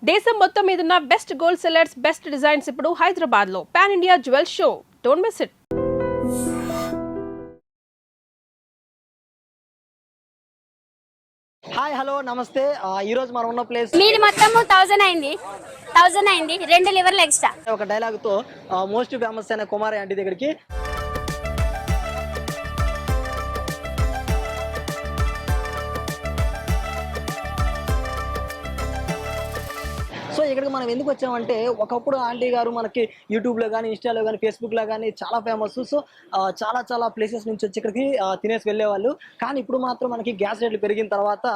దేశం మొత్తం మీదున్న best gold sellers, best designs ఇప్పుడు హైదరాబాద్ లో pan India jewel show. Don't miss it. Hi hello నమస్తే. ఈ రోజు మనం ఉన్న ప్లేస్ మీది మొత్తం 1000 అయింది 2 లివర్లు ఎక్స్ట్రా. ఒక డైలాగ్ తో మోస్ట్ ఫేమస్ అయిన కుమారి ఆంటీ దగ్గరికి సో ఇక్కడికి మనం ఎందుకు వచ్చామంటే, ఒకప్పుడు ఆంటీ గారు మనకి యూట్యూబ్లో కానీ, ఇన్స్టాలో కానీ, ఫేస్బుక్లో కానీ చాలా ఫేమస్. సో చాలా చాలా ప్లేసెస్ నుంచి వచ్చి ఇక్కడికి తినేసి వెళ్ళేవాళ్ళు. కానీ ఇప్పుడు మాత్రం మనకి గ్యాస్ రేట్లు పెరిగిన తర్వాత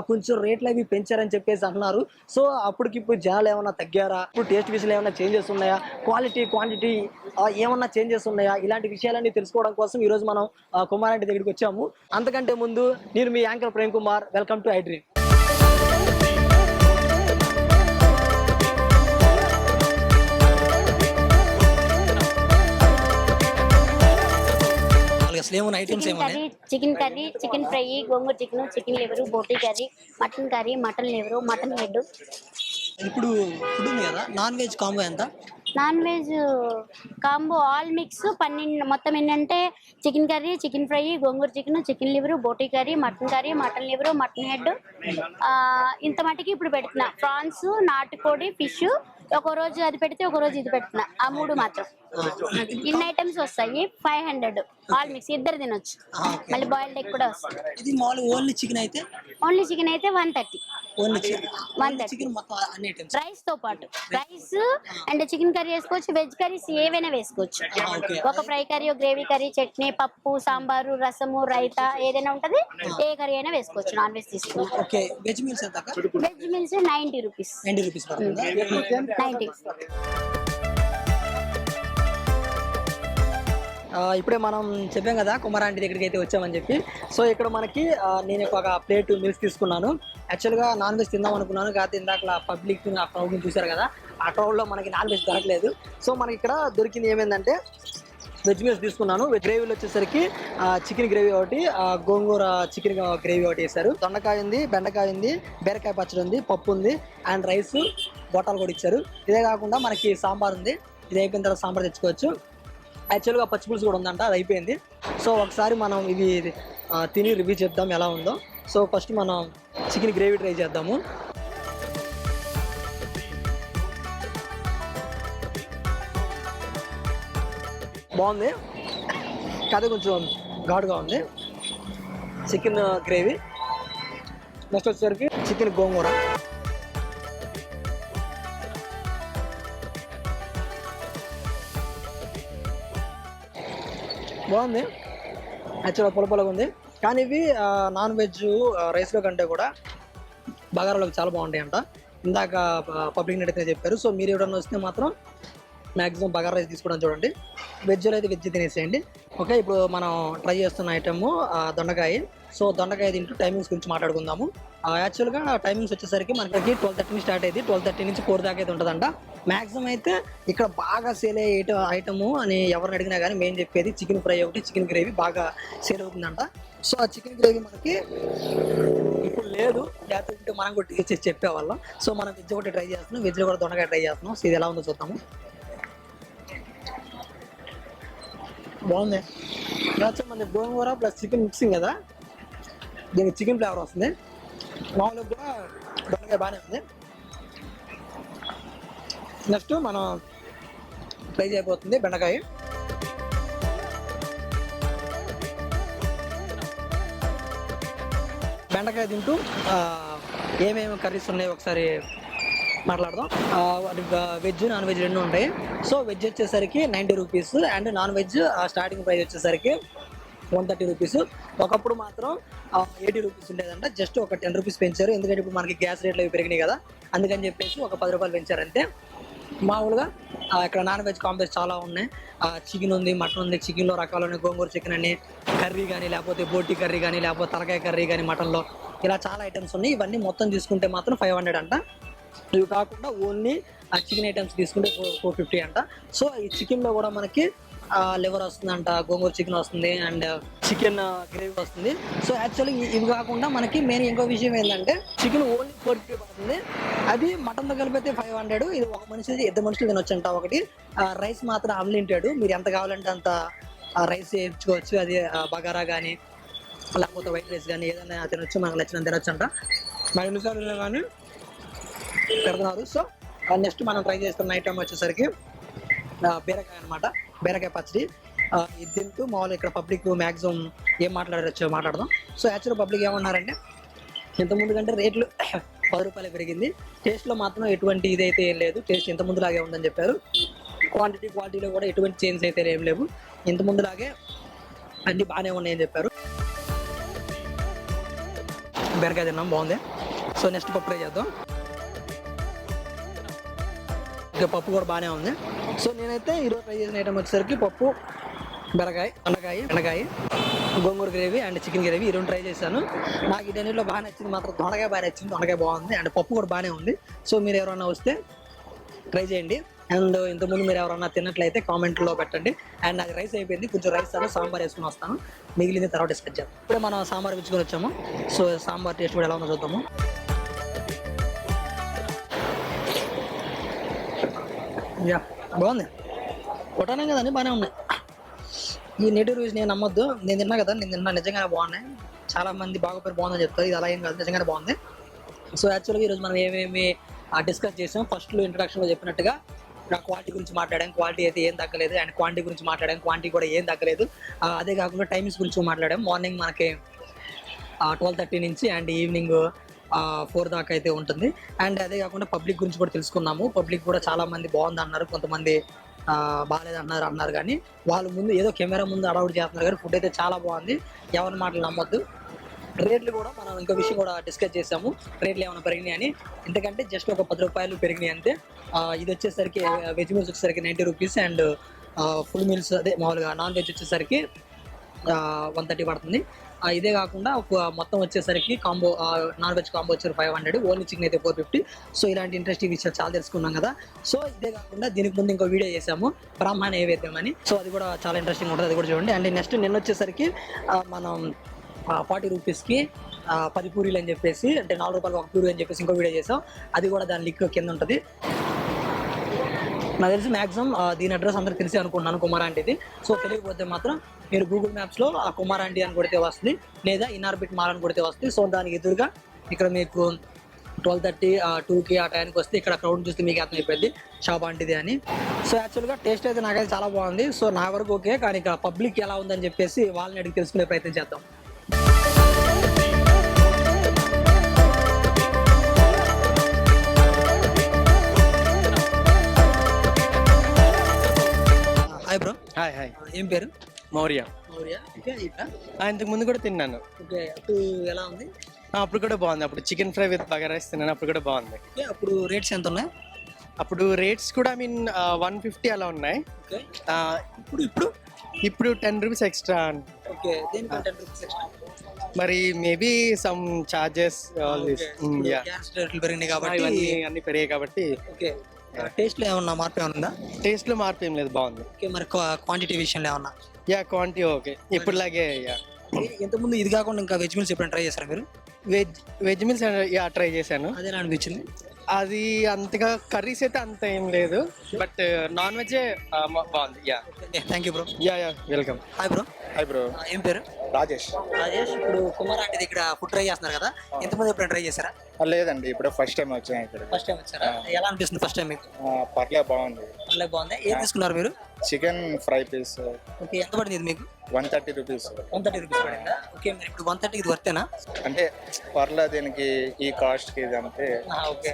కొంచెం రేట్లు అవి పెంచారని చెప్పేసి అంటున్నారు. సో అప్పటికిప్పుడు జనాలు ఏమన్నా తగ్గారా, ఇప్పుడు టేస్ట్ విషయాలు ఏమైనా చేంజెస్ ఉన్నాయా, క్వాలిటీ క్వాంటిటీ ఏమన్నా చేంజెస్ ఉన్నాయా, ఇలాంటి విషయాలన్నీ తెలుసుకోవడం కోసం ఈరోజు మనం కుమార్ ఆంటీ దగ్గరికి వచ్చాము. అంతకంటే ముందు నేను మీ anchor Prem Kumar. Welcome to I Dream. Chicken curry, chicken fry, gongura chicken, chicken liver, boti curry, mutton curry, mutton liver, mutton head. ఇప్పుడు ఫుడ్ ఉంది కదా, నాన్ వెజ్ కాంబో ఎంత? Non veg combo all mix 12 మొత్తం. ఏంటంటే chicken curry, chicken fry, gongura chicken, chicken liver, boti curry, mutton liver, mutton head. ఇంత మటుకి ఇప్పుడు పెడుతున్నా. ప్రాన్స్, నాటుకోడి, ఫిష్. ఒక రోజు అది పెడితే ఒక రోజు ఇది పెడుతున్నా. ఆ 3 మాత్రం. ఇన్ని ఐటమ్స్ వస్తాయి. 500 ఆల్ మిక్స్. ఇద్దరు తినొచ్చు. మళ్ళీ బాయిల్డ్ ఎగ్ కూడా వస్తుంది. ఇది ఓన్లీ చికెన్ అయితే ఓన్లీ చికెన్ అయితే 130. ఓన్లీ చికెన్ మొత్తం అన్ని ఐటమ్స్ రైస్ తో పాటు రైస్ అండ్ చికెన్ కర్రీ వేసుకోవచ్చు. వెజ్ కర్రీస్ ఏవైనా వేసుకోవచ్చు. ఒక fry curry, gravy curry, chutney, పప్పు, సాంబారు, రసము, రైతా ఏదైనా ఉంటది. ఏ కర్రీ అయినా వేసుకోవచ్చు. నాన్ వెజ్ తీసుకున్నా. ఓకే. వెజ్ మీల్స్ ఎంత? Veg meals 90 rupees. 90 రూపీస్ పడుతుందా? 90. ఇప్పుడే మనం చెప్పాం కదా కుమార్ ఆంటీ దగ్గరికి అయితే వచ్చామని చెప్పి. సో ఇక్కడ మనకి నేను ఒక ప్లేట్ మీల్స్ తీసుకున్నాను. యాక్చువల్గా నాన్ వెజ్ తిందాం అనుకున్నాను, కాకపోతే ఇందాక పబ్లిక్ ఆ క్రౌడ్ని చూశారు కదా, ఆ క్రౌడ్లో మనకి నాన్ వెజ్ దొరకలేదు. సో మనకి ఇక్కడ దొరికింది ఏమైందంటే వెజ్ మీల్స్ తీసుకున్నాను. వెజ్ గ్రేవీలు వచ్చేసరికి చికెన్ గ్రేవీ ఒకటి, గోంగూర చికెన్ గ్రేవీ ఒకటి వేశారు. దొండకాయ ఉంది, బెండకాయ ఉంది, బీరకాయ పచ్చడి ఉంది, పప్పు ఉంది, అండ్ రైస్ బొట్టాలు కూడా ఇచ్చారు. ఇదే కాకుండా మనకి సాంబార్ ఉంది. ఇది అయిపోయిన తర్వాత సాంబార్ తెచ్చుకోవచ్చు. యాక్చువల్గా పచ్చిపులుసు కూడా ఉందంట, అది అయిపోయింది. సో ఒకసారి మనం ఇవి తిని రివ్యూ చేద్దాం ఎలా ఉందో. సో ఫస్ట్ మనం చికెన్ గ్రేవీ ట్రై చేద్దాము. బాగుంది, కథ కొంచెం ఘాటుగా ఉంది. Chicken gravy. నెక్స్ట్ వచ్చేసరికి చికెన్ గోంగూర. బాగుంది, యాక్చువల్గా పొలపొలగా ఉంది. కానీ ఇవి నాన్ వెజ్ రైస్లో కంటే కూడా బగారాలోకి చాలా బాగుంటాయి అంట. ఇందాక పబ్లిక్ అయితే చెప్పారు. సో మీరు ఎవరైనా వస్తే మాత్రం మ్యాక్సిమం బగారా రైస్ తీసుకోవడం చూడండి. వెజ్లో అయితే వెజ్ తినేసేయండి. ఓకే, ఇప్పుడు మనం ట్రై చేస్తున్న ఐటమ్ దొండకాయ. సో దొండకాయ తింటూ టైమింగ్స్ గురించి మాట్లాడుకుందాము. యాక్చువల్గా టైమింగ్స్ వచ్చేసరికి మనకి 12:30 స్టార్ట్ అయింది. 12:30 నుంచి 4 దాకా అయితే ఉంటుందంట. మ్యాక్సిమం అయితే ఇక్కడ బాగా సేల్ అయ్యే ఐటము అని ఎవరిని అడిగినా కానీ మేము చెప్పేది చికెన్ ఫ్రై ఒకటి, చికెన్ గ్రేవీ బాగా సేల్ అవుతుందంట. సో ఆ చికెన్ గ్రేవీ మనకి ఇప్పుడు లేదు, లేకపోతే మనం కూడా టేస్ట్ చేసి చెప్పేవాళ్ళం. సో మనం వెజ్ ఒకటి ట్రై చేస్తున్నాం, వెజ్లో కూడా దొండకాయ ట్రై చేస్తున్నాం. సో ఇది ఎలా ఉందో చూద్దాము. బాగుంది. యాక్చువల్ మన గోంగూర ప్లస్ చికెన్ మిక్సింగ్ కదా, దీనికి చికెన్ ఫ్లేవర్ వస్తుంది. మామూలుగా కూడా దొండకాయ బాగానే ఉంది. నెక్స్ట్ మనం ఫ్రై అయిపోతుంది బెండకాయ. బెండకాయ తింటూ ఏమేమి కర్రీస్ ఉన్నాయో ఒకసారి మాట్లాడదాం. వెజ్ నాన్ వెజ్ రెండు ఉంటాయి. సో వెజ్ వచ్చేసరికి 90 rupees and non veg starting price వచ్చేసరికి 130 రూపీస్. ఒకప్పుడు మాత్రం 80 రూపీస్ ఉండేదంట. జస్ట్ ఒక 10 రూపీస్ పెంచారు, ఎందుకంటే ఇప్పుడు మనకి గ్యాస్ రేట్లు అవి పెరిగినాయి కదా, అందుకని చెప్పేసి ఒక 10 రూపాయలు పెంచారు అంతే. మామూలుగా ఇక్కడ నాన్ వెజ్ కాంప్లెక్స్ చాలా ఉన్నాయి. చికెన్ ఉంది, మటన్ ఉంది. చికెన్లో రకాలు ఉన్నాయి, గోంగూర చికెన్ అని, కర్రీ కానీ, లేకపోతే బోటీ కర్రీ కానీ, లేకపోతే తలకాయ కర్రీ కానీ మటన్లో, ఇలా చాలా ఐటమ్స్ ఉన్నాయి. ఇవన్నీ మొత్తం తీసుకుంటే మాత్రం 500 అంట. ఇవి కాకుండా ఓన్లీ చికెన్ ఐటమ్స్ తీసుకుంటే 450 అంట. సో ఈ చికెన్లో కూడా మనకి లివర్ వస్తుందంట, గోంగూర చికెన్ వస్తుంది, అండ్ చికెన్ గ్రేవీ వస్తుంది. సో యాక్చువల్లీ ఇవి కాకుండా మనకి మెయిన్ ఇంకో విషయం ఏంటంటే చికెన్ ఓన్లీ 450 పడుతుంది. అది మటన్తో కలిపితే 500. ఇది ఒక మనిషి ఇద్దరు మనుషులు తినొచ్చంట. ఒకటి రైస్ మాత్రం అన్లిమిటెడ్, మీరు ఎంత కావాలంటే అంత రైస్ వేయించుకోవచ్చు. అది బగారా కానీ లేకపోతే వైట్ రైస్ కానీ ఏదైనా తినొచ్చు, మనకు నచ్చిన తినొచ్చు అంట. మరి ఎన్నిసార్లు కానీ పెడుతున్నారు. సో నెక్స్ట్ మనం ట్రై చేస్తున్న ఐటమ్ వచ్చేసరికి బీరకాయ అనమాట, బీరకాయ పచ్చడి. ఇది తింటూ మామూలు ఇక్కడ పబ్లిక్ మ్యాక్సిమం ఏం మాట్లాడదాం. సో యాక్చువల్ పబ్లిక్ ఏమన్నారంటే ఇంతకుముందు కంటే రేట్లు 10 రూపాయలు పెరిగింది, టేస్ట్లో మాత్రం ఎటువంటి ఇదైతే ఏం లేదు, టేస్ట్ ఇంత ముందులాగే ఉందని చెప్పారు. క్వాలిటీలో కూడా ఎటువంటి చేంజ్ అయితే ఏం లేవు, ఇంత ముందులాగే అన్నీ బాగానే ఉన్నాయని చెప్పారు. బీరకాయ తిన్నాం, బాగుంది. సో నెక్స్ట్ పప్పు ట్రై చేద్దాం. ఇంకా పప్పు కూడా బాగానే ఉంది. సో నేనైతే ఈరోజు ట్రై చేసిన ఐటమ్ వచ్చేసరికి పప్పు, బెండకాయ, గోంగూర గ్రేవీ అండ్ చికెన్ గ్రేవీ ఈ రెండు ట్రై చేశాను. నాకు ఈ డెన్నిలో బాగా నచ్చింది మాత్రం దొండకాయ బాగా నచ్చింది. దొండకాయ బాగుంది అండ్ పప్పు కూడా బాగానే ఉంది. సో మీరు ఎవరైనా వస్తే ట్రై చేయండి. అండ్ ఇంతకుముందు మీరు ఎవరైనా తిన్నట్లయితే కామెంట్లో పెట్టండి. అండ్ నాకు రైస్ అయిపోయింది, కొంచెం రైస్ సాంబార్ వేసుకుని వస్తాను, మిగిలింది తర్వాత డిస్కస్ చేద్దాం. ఇప్పుడే మనం సాంబార్ పిచ్చుకొని వచ్చాము. సో సాంబార్ టేస్ట్ కూడా ఎలా ఉందో చూద్దాము. యా బాగుంది, కొట్టానే కదండి, బాగానే ఉన్నాయి. ఈ నేటివ్ రివ్యూస్ నేను నమ్మొద్దు, నేను తిన్నా కదా, నేను తిన్నా నిజంగానే బాగున్నాయి. చాలా మంది బాగోపోయి బాగుందని చెప్తారు, ఇది అలా ఏం కాదు, నిజంగానే బాగుంది. సో యాక్చువల్గా ఈరోజు మనం ఏమేమి డిస్కస్ చేసాం, ఫస్ట్లో ఇంట్రడక్షన్లో చెప్పినట్టుగా క్వాలిటీ గురించి మాట్లాడాం, క్వాలిటీ అయితే ఏం తగ్గలేదు. అండ్ క్వాంటిటీ గురించి మాట్లాడాం, క్వాంటిటీ కూడా ఏం తగ్గలేదు. అదే కాకుండా టైమింగ్స్ గురించి మాట్లాడాం. మార్నింగ్ మనకి 12:30 నుంచి అండ్ ఈవినింగ్ 4 దాకా అయితే ఉంటుంది. అండ్ అదే కాకుండా పబ్లిక్ గురించి కూడా తెలుసుకున్నాము. పబ్లిక్ కూడా చాలా మంది బాగుంది అన్నారు, కొంతమంది బాగాలేదు అన్నారు. కానీ వాళ్ళు ముందు ఏదో కెమెరా ముందు అడౌట్ చేస్తున్నారు, కానీ ఫుడ్ అయితే చాలా బాగుంది, ఎవరి మాటలు నమ్మొద్దు. రేట్లు కూడా మనం ఇంకో విషయం కూడా డిస్కస్ చేసాము, రేట్లు ఏమైనా పెరిగినాయి అని. ఎందుకంటే జస్ట్ ఒక 10 రూపాయలు పెరిగినాయి అంతే. ఇది వచ్చేసరికి వెజ్ మీల్స్ వచ్చేసరికి 90 రూపీస్ అండ్ ఫుల్ మీల్స్ అదే మామూలుగా నాన్ వెజ్ వచ్చేసరికి 130 పడుతుంది. ఇదే కాకుండా మొత్తం వచ్చేసరికి కాంబో నాన్ వెజ్ కాంబో వచ్చేసరికి 500, ఓన్లీ చికెన్ అయితే 450. సో ఇలాంటి ఇంట్రెస్టింగ్ విషయాలు చాలా తెలుసుకున్నాం కదా. సో ఇదే కాకుండా దీనికి ముందు ఇంకో వీడియో చేసాము, బ్రాహ్మణ నైవేద్యం అని. సో అది కూడా చాలా ఇంట్రెస్టింగ్ ఉంటుంది, అది కూడా చూడండి. అండ్ నెక్స్ట్ నిన్న వచ్చేసరికి మనం 40 రూపీస్కి 10 పూరీలు అని చెప్పేసి, అంటే 4 రూపాయలు ఒక పూరి అని చెప్పేసి ఇంకో వీడియో చేసాం. అది కూడా దాని లింక్ కింద ఉంటుంది. నాకు తెలిసి మ్యాక్సిమం దీని అడ్రస్ అందరికి తెలిసి అనుకుంటున్నాను, కుమారాంటిది. సో తెలియకపోతే మాత్రం మీరు గూగుల్ మ్యాప్స్లో ఆ కుమారాంటి అని కొడితే వస్తుంది, లేదా ఇన్ఆర్బిట్ మాల్ అని కొడితే వస్తుంది. సో దానికి ఎదురుగా ఇక్కడ మీకు 12:30 2కి ఆ టైంకి వస్తే ఇక్కడ క్రౌడ్ చూస్తే మీకు అర్థమైపోయింది షాప్ ఆంటిది అని. సో యాక్చువల్గా టేస్ట్ అయితే నాకైతే చాలా బాగుంది. సో నా వరకు ఓకే, కానీ ఇక పబ్లిక్ ఎలా ఉందని చెప్పేసి వాళ్ళని అడిగి తెలుసుకునే ప్రయత్నం చేద్దాం. Hi bro. హాయ్. ఏం పేరు? మౌర్య. ఇంతకు ముందు కూడా తిన్నాను. ఓకే, అప్పుడు ఎలా ఉంది? అప్పుడు కూడా బాగుంది. అప్పుడు chicken fry with bagara rice తిన్నాను, అప్పుడు కూడా బాగుంది. అప్పుడు రేట్స్ ఎంత ఉన్నాయి? అప్పుడు రేట్స్ కూడా 150 అలా ఉన్నాయి. ఓకే, ఇప్పుడు 10 రూపీస్ ఎక్స్ట్రా. ఓకే, దేనికి 10 రూపీస్ ఎక్స్ట్రా? మరి మేబీ సమ్ చార్జెస్ గ్యాస్ రేట్లు పెరిగినాయి కాబట్టి, ఇవన్నీ అన్ని పెరిగాయి కాబట్టి. ఓకే, టేస్ట్ లో ఏమన్నా మార్పు ఏమన్నా ఉందా? టేస్ట్ లో మార్పు ఏం లేదు, బాగుంది. ఓకే, మరి క్వాంటిటీ విషయంలో ఏమన్నా? క్వాంటిటీ ఓకే, ఇప్పుడులాగే. ఇంతకుముందు ఇది కాకుండా ఇంకా వెజ్ మీల్స్ ఎప్పుడైనా ట్రై చేస్తారా మీరు? వెజ్ మీల్స్ ట్రై చేశాను. అదేనా అనిపించింది? అది అంతగా కర్రీస్ అయితే అంత ఏం లేదు, బట్ నాన్ వెజ్ బాగుంది. Thank you bro. Welcome. Hi bro. Hi bro. ఏం పేరు? రాజేష్. ఇప్పుడు కుమారాంటిది ఇక్కడ ఫుడ్ ట్రై చేస్తున్నారు కదా, ఎంతమంది ఎప్పుడైనా ట్రై చేశారా? లేదండి, ఇప్పుడు ఫస్ట్ టైం వచ్చాను ఇక్కడ. ఫస్ట్ టైం వచ్చారా? ఎలా అనిపిస్తుంది ఫస్ట్ టైం మీకు? పర్లేదు, బాగుంది. పర్లేదు, బాగుంది. ఏం తీసుకున్నారు మీరు? Chicken fry piece. ఓకే, ఎంత పడింది ఇది మీకు? 130 రూపీస్. 130 రూపీస్ పడిందా? ఓకే, మరి ఇప్పుడు 130 ఇది వర్తేనా? అంటే పర్లేదు, దీనికి ఈ కాస్ట్ కి ఇది అంతే. Okay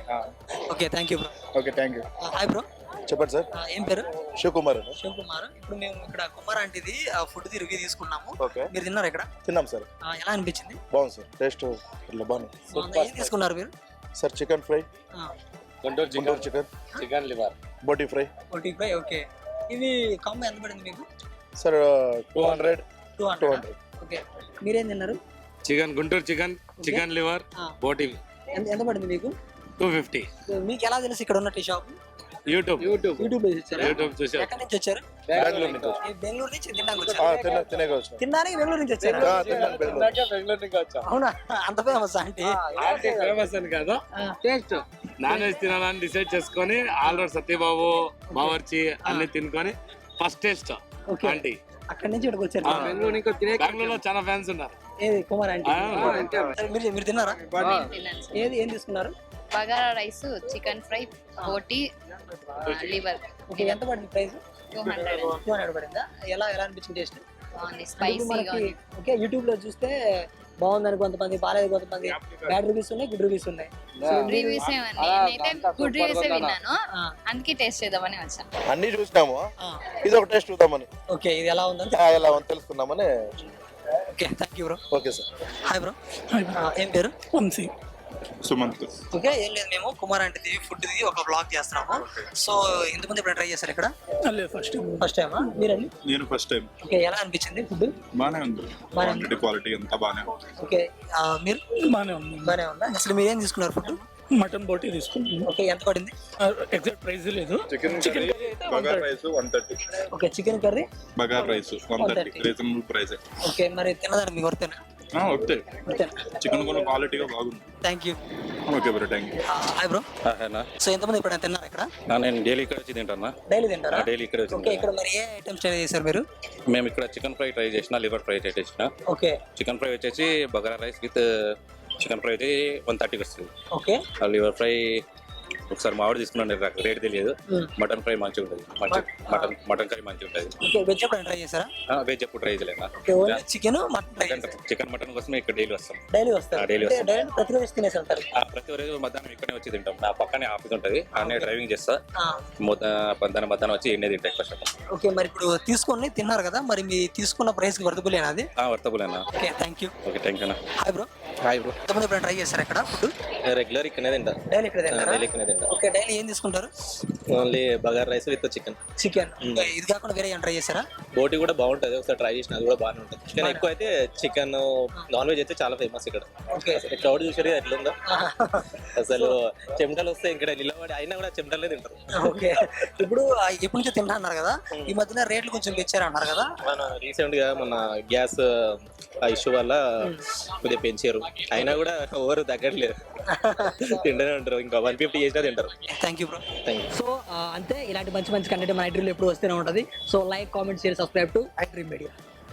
okay, thank you bro. Okay, thank you. Hi bro. చెప్పండి సార్. ఏం పేరు? శివకుమార్. శివకుమార్. ఇప్పుడు మేము ఇక్కడ కుమారాంటిది ఫుడ్ రివ్యూ తీసుకున్నాము. ఓకే, మీరు తిన్నారు ఇక్కడ? తిన్నాం సార్. ఎలా అనిపించింది? బాగుంది సార్, టేస్ట్ బాగుంది. ఏం తీసుకున్నారు మీరు? Sir chicken fry, Guntur chicken, chicken liver, boti fry. Boti fry. Okay, ఇవి కాంబో ఎంత పడింది మీకు? సార్ 200. ఓకే, మీరేం తిన్నారు? Chicken Guntur chicken, chicken liver, boti. ఎంత పడింది మీకు? 250. మీకు ఎలా తెలుసు ఇక్కడ ఉన్న టీ షాప్? యూట్యూబ్ యూట్యూబ్ లో చూసారా? యూట్యూబ్ చూసారు. ఎక్కడి నుంచి వచ్చారు? బెంగళూరు నుంచి ఈ బెంగళూరు నుంచి తినడానికి వచ్చారు తినేగా వచ్చిన తినడానికి బెంగళూరు నుంచి వచ్చారు బెంగళూరు నుంచి వచ్చాం అవునా అంత ఫేమస్ ఆంటీ ఫేమస్ అని కాదు టేస్ట్ నాన్ వెజ్ తినాలని డిసైడ్ చేసుకొని ఆల్రెడీ సత్యబాబు బావర్చి అన్ని తినుకొని ఫస్ట్ టేస్ట్ Okay. ఆంటీ అక్కడి నుంచి ఇక్కడికి వచ్చారు బెంగళూరులో చాలా ఫ్యాన్స్ ఉన్నారు. ఏది కుమార్ ఆంటీ మీరు తిన్నారా ఏం తీసుకున్నారు బగారా రైస్ చికెన్ ఫ్రై బోటి లివర్ ఓకే ఎంత పడింది ప్రైస్ 200 200 పడిందా ఎలా అనిపించింది టేస్ట్ బాగుంది స్పైసీగా ఉంది. ఓకే యూట్యూబ్ లో చూస్తే బాగుందని కొంతమంది బాగాలేదు కొంతమంది బ్యాడ్ రివ్యూస్ ఉన్నాయి గుడ్ రివ్యూస్ ఉన్నాయి రివ్యూస్ నేనైతే గుడ్ రివ్యూస్ విన్నాను, అందుకే టేస్ట్ చేద్దామని వచ్చాను. అన్ని చూసినాము, ఇది ఒక టేస్ట్ చూద్దామని. ఓకే ఇది ఎలా ఉందని ఎలా ఉంది తెలుసుకుందామని. Okay thank you bro. Okay sir. Hi bro. ఏం పేరు? వంశీ. సుమంత్. ఓకే ఏం లేదు, మేము కుమార్ ఆంటీది ఫుడ్ ది ఒక బ్లాగ్ చేస్తున్నాము. సో ఇంతకుముందు ఎప్పుడు ట్రై చేశారు ఇక్కడ? లేదు ఫస్ట్ టైం. ఫస్ట్ టైమా మీరండి? నేను ఫస్ట్ టైం. ఓకే ఎలా అనిపించింది ఫుడ్? బానే ఉంది, క్వాంటిటీ క్వాలిటీ అంతా బానే ఉంది. ఓకే మీరు బాగానే ఉంది. బాగానే ఉందా? అసలు మీరు ఏం తీసుకున్నారు ఫుడ్? మటన్ బోటీ తీసుకున్నాను. ఓకే ఎంత పడింది? ఎగ్జాక్ట్ ప్రైస్ లేదు. Chicken curry bagara rice 130. Okay chicken curry bagara rice 130 reasonable price. Okay మరి తినదానికి మీకు వర్తేనా? ఓకే, చికెన్ కూడా క్వాలిటీగా బాగుంది. Thank you. Okay bro, thank you. Hi bro. So ఎంతమంది ఎప్పుడైనా తిన్నారు ఇక్కడ? నేను డైలీ ఇక్కడ వచ్చి తింటాను. డైలీ తింటారా? డైలీ ఇక్కడ ఓకే ఇక్కడ మరి ఏ ఐటమ్స్ ట్రై చేశారు మీరు? మేము ఇక్కడ చికెన్ ఫ్రై ట్రై చేసిన, లివర్ ఫ్రై ట్రై చేసిన. ఓకే చికెన్ ఫ్రై వచ్చేసి bagara rice with chicken fry అయితే 130 వస్తుంది. ఓకే లివర్ ఫ్రై ఒకసారి మామిడి తీసుకున్నాను, నాకు రేట్ తెలియదు. మటన్ ఫ్రై మంచిగా ఉంటుంది, మటన్ కర్రీ మంచిగా ఉంటుంది. ఓకే వెజ్ ఎప్పుడైనా ట్రై చేశారా? వెజ్ ఎప్పుడు ట్రై చేయలేదు. Okay only chicken mutton try చేశారు? చికెన్ మటన్ కోసమే ఇక్కడ డైలీ వస్తాం. డైలీ వస్తారు? డైలీ వస్తాం. డైలీ ప్రతిరోజు తినేసి వెళ్తారు? ప్రతి రోజు మధ్యాహ్నం ఇక్కడనే వచ్చి తింటాం. నా పక్కనే ఆఫీస్ ఉంటుంది, అన్నీ డ్రైవింగ్ చేస్తా. మధ్యాహ్నం వచ్చి ఎన్నే తింటా ఎక్కువ శాతం. ఓకే మరి ఇప్పుడు తీసుకొని తిన్నారు కదా, మరి మీ తీసుకున్న ప్రైస్ కి వర్తబుల్ ఏనా అది? వర్తబుల్ అన్న. Okay thank you. Okay thank you అన్న. Hi bro. Hi bro. ఎంతమంది ఎప్పుడైనా ట్రై చేశారు ఇక్కడ ఫుడ్? రెగ్యులర్ ఇక్కడనే తింటా. డైలీ ఇక్కడ తింటారా? డైలీ ఇక్కడనే తింటా. ఓకే డైలీ ఏం తీసుకుంటారు? Only bagara rice with chicken. Chicken. ఇది కాకుండా వేరే ఏమైనా ట్రై చేశారా? బోటి కూడా బాగుంటుంది, ఒకసారి ట్రై చేసిన, అది కూడా బాగానే ఉంటుంది. చికెన్ ఎక్కువ అయితే చికెన్, నాన్ వెజ్ అయితే చాలా ఫేమస్ ఇక్కడ. ఓకే క్రౌడ్ చూసారు ఎట్లుందో, అసలు చెమటలు వస్తే ఇక్కడ నిలబడి అయినా కూడా చెమటలే తింటారు. ఓకే ఇప్పుడు ఎప్పటి నుంచో తింటా అన్నారు కదా, ఈ మధ్యన రేట్లు కొంచెం పెంచారు అన్నారు కదా? మన రీసెంట్ గా మన గ్యాస్ ఇష్యూ వల్ల కొద్దిగా పెంచారు, అయినా కూడా ఎవరు తగ్గట్లేదు, తింటూనే ఉంటారు. ఇంకా 150 చేసినా తింటారు. Thank you bro. Thank you. So అంతే, ఇలాంటి మంచి మంచి కంటెంట్ మన ఐడ్రీమ్ ఎప్పుడు వస్తూనే ఉంటుంది. So like, comment, share, subscribe to iDream media.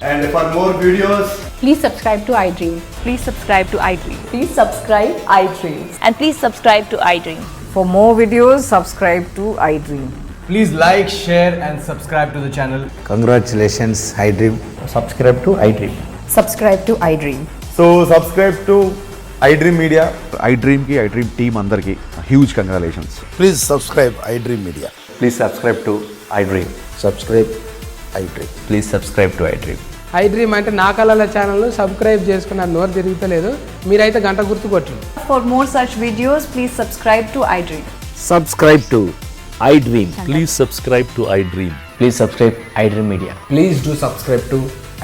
And for more videos, please subscribe to iDream. Please subscribe to iDream. Please subscribe iDream. And please subscribe to iDream. For more videos, subscribe to iDream. please like, share and subscribe to the channel. Congratulations, iDream. Subscribe to iDream. Subscribe to iDream. So subscribe to iDream Media. iDream ki iDream team andarki huge congratulations. Please subscribe iDream media. Please subscribe to iDream. Subscribe iDream. Please subscribe to iDream. iDream అంటే నా కళల channel subscribe చేసుకున్న నోరు తిరుగుతలేదు, మీరైతే గంట గుర్తు కొట్టండి. For more such videos, please subscribe to iDream. Subscribe to iDream. Please subscribe to iDream. Please subscribe iDream Media. Please do subscribe to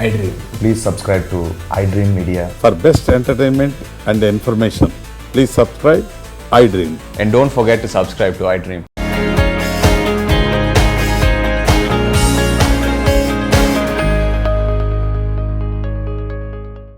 iDream. Please subscribe to iDream Media. For best entertainment and information, please subscribe iDream. And don't forget to subscribe to iDream.